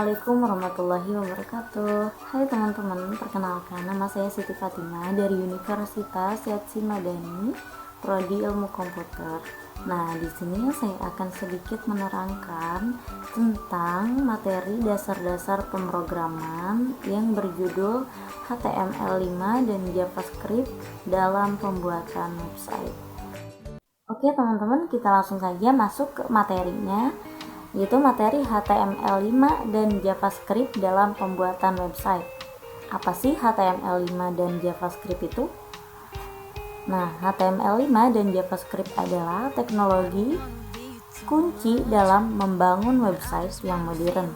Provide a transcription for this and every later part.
Assalamualaikum warahmatullahi wabarakatuh. Hai teman-teman, perkenalkan nama saya Siti Fatimah dari Universitas Yatsin Madani, Prodi Ilmu Komputer. Nah, di sini saya akan sedikit menerangkan tentang materi dasar-dasar pemrograman yang berjudul HTML5 dan JavaScript dalam pembuatan website. Oke teman-teman, kita langsung saja masuk ke materinya, yaitu materi HTML5 dan JavaScript dalam pembuatan website. Apa sih HTML5 dan JavaScript itu? Nah, HTML5 dan JavaScript adalah teknologi kunci dalam membangun website yang modern,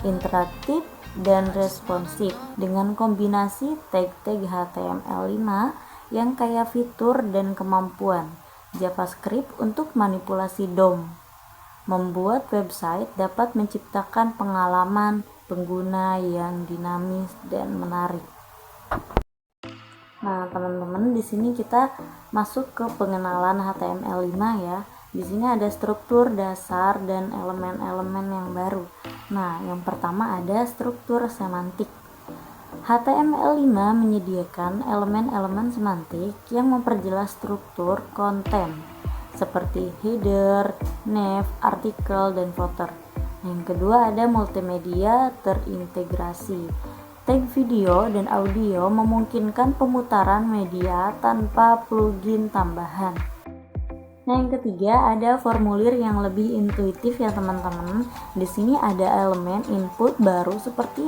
interaktif, dan responsif dengan kombinasi tag-tag HTML5 yang kaya fitur dan kemampuan JavaScript untuk manipulasi DOM. Membuat website dapat menciptakan pengalaman pengguna yang dinamis dan menarik. Nah, teman-teman, di sini kita masuk ke pengenalan HTML5 ya. Di sini ada struktur dasar dan elemen-elemen yang baru. Nah, yang pertama ada struktur semantik. HTML5 menyediakan elemen-elemen semantik yang memperjelas struktur konten seperti header, nav, artikel, dan footer. Yang kedua ada multimedia terintegrasi. Tag video dan audio memungkinkan pemutaran media tanpa plugin tambahan. Nah, yang ketiga ada formulir yang lebih intuitif ya teman-teman. Di sini ada elemen input baru seperti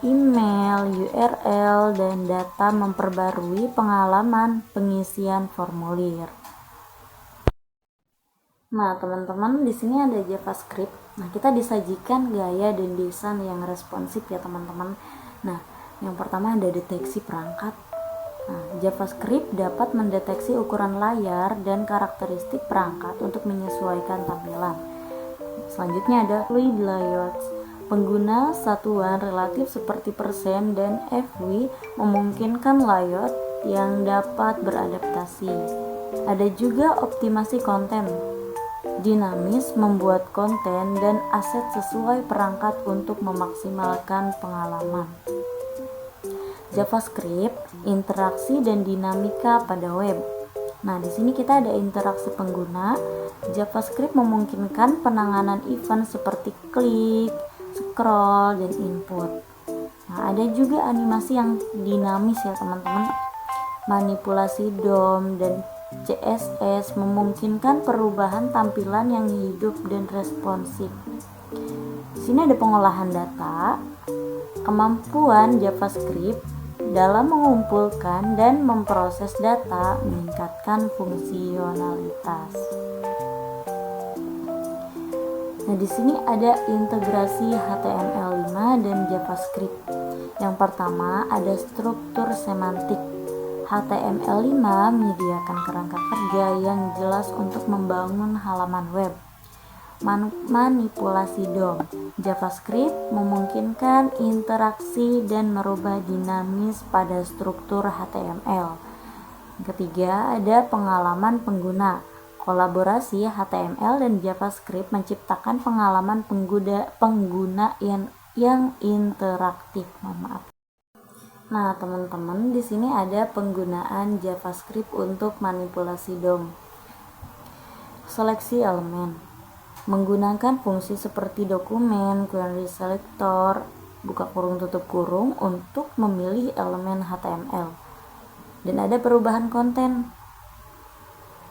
email, URL, dan data memperbarui pengalaman pengisian formulir. Nah, teman-teman, di sini ada JavaScript. Nah, kita disajikan gaya dan desain yang responsif ya, teman-teman. Nah, yang pertama ada deteksi perangkat. Nah, JavaScript dapat mendeteksi ukuran layar dan karakteristik perangkat untuk menyesuaikan tampilan. Selanjutnya ada fluid layouts. Pengguna satuan relatif seperti persen dan FW memungkinkan layout yang dapat beradaptasi. Ada juga optimasi konten. Dinamis membuat konten dan aset sesuai perangkat untuk memaksimalkan pengalaman. JavaScript, interaksi dan dinamika pada web. Nah, di sini kita ada interaksi pengguna. JavaScript memungkinkan penanganan event seperti klik, scroll, dan input. Nah, ada juga animasi yang dinamis ya teman-teman. Manipulasi DOM dan CSS memungkinkan perubahan tampilan yang hidup dan responsif. Di sini ada pengolahan data. Kemampuan JavaScript dalam mengumpulkan dan memproses data meningkatkan fungsionalitas. Nah, di sini ada integrasi HTML5 dan JavaScript. Yang pertama ada struktur semantik. HTML5 menyediakan kerangka kerja yang jelas untuk membangun halaman web. Manipulasi DOM. JavaScript memungkinkan interaksi dan merubah dinamis pada struktur HTML. Yang ketiga ada pengalaman pengguna. Kolaborasi HTML dan JavaScript menciptakan pengalaman pengguna yang interaktif. Nah, teman-teman, di sini ada penggunaan JavaScript untuk manipulasi DOM. Seleksi elemen. Menggunakan fungsi seperti dokumen, query selector, buka kurung tutup kurung untuk memilih elemen HTML. Dan ada perubahan konten.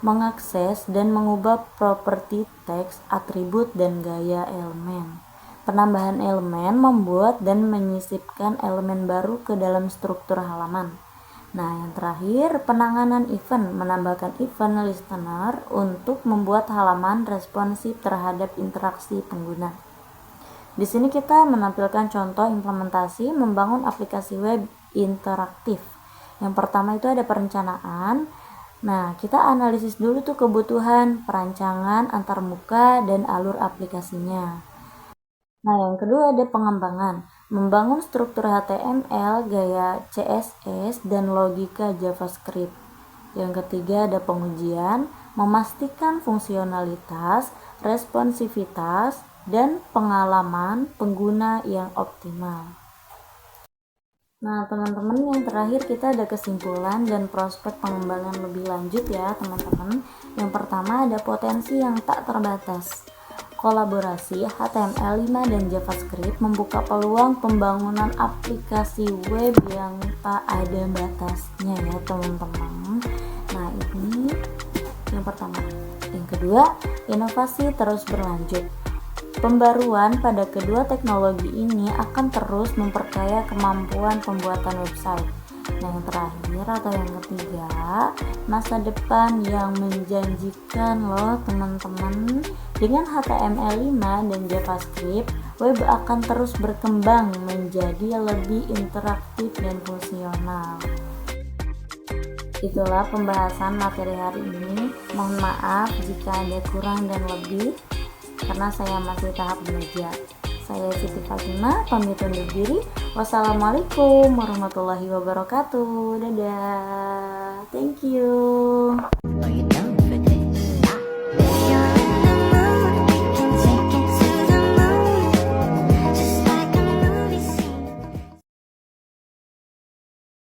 Mengakses dan mengubah properti teks, atribut, dan gaya elemen. Penambahan elemen membuat dan menyisipkan elemen baru ke dalam struktur halaman. Nah, yang terakhir, penanganan event, menambahkan event listener untuk membuat halaman responsif terhadap interaksi pengguna. Di sini kita menampilkan contoh implementasi membangun aplikasi web interaktif. Yang pertama itu ada perencanaan. Nah, kita analisis dulu tuh kebutuhan, perancangan, antarmuka, dan alur aplikasinya. Nah, yang kedua ada pengembangan, membangun struktur HTML, gaya CSS, dan logika JavaScript. Yang ketiga ada pengujian, memastikan fungsionalitas, responsivitas, dan pengalaman pengguna yang optimal. Nah, teman-teman, yang terakhir kita ada kesimpulan dan prospek pengembangan lebih lanjut ya, teman-teman. Yang pertama, ada potensi yang tak terbatas. Kolaborasi HTML5 dan JavaScript membuka peluang pembangunan aplikasi web yang tak ada batasnya ya, teman-teman. Nah, ini yang pertama. Yang kedua, inovasi terus berlanjut. Pembaruan pada kedua teknologi ini akan terus memperkaya kemampuan pembuatan website. Nah, yang terakhir atau yang ketiga, masa depan yang menjanjikan loh teman-teman. Dengan HTML5 dan JavaScript, web akan terus berkembang menjadi lebih interaktif dan fungsional. Itulah pembahasan materi hari ini. Mohon maaf jika ada kurang dan lebih, karena saya masih tahap belajar. Saya Siti Fatimah, pamit undur diri. Wassalamualaikum warahmatullahi wabarakatuh. Dadah. Thank you.